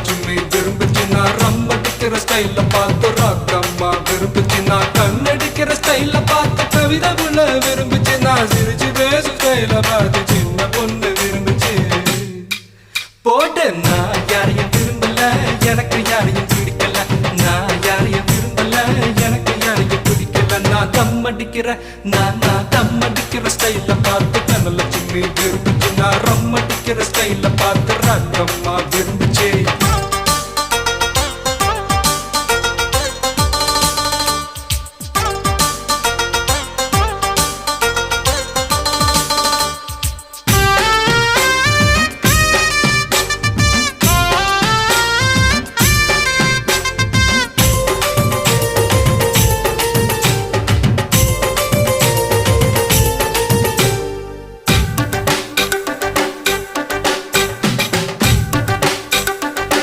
தனலட்சுமி விரும்புச்சுன்னா ரம் அடிக்கிற ஸ்டைல பார்த்து ராக்கம்மா விரும்புச்சுன்னா கண்ணடிக்கிற ஸ்டைல பார்த்து கவிதகுல விரும்புச்சுன்னா சிரிச்சு பேசும் ஸ்டைல பார்த்து சின்ன பொண்ணு விரும்புச்சு. போட்டு நான் யாரையும் விரும்பல, எனக்கு யாரையும் பிடிக்கல. நான் யாரையும் விரும்பல, எனக்கு யாரையும் பிடிக்கல. நான் தம் அடிக்கிற ஸ்டைல பார்த்து தனலட்சுமி விரும்புச்சுன்னா ரம் அடிக்கிற ஸ்டைல பார்த்து ராக்கம்மா விரும்பு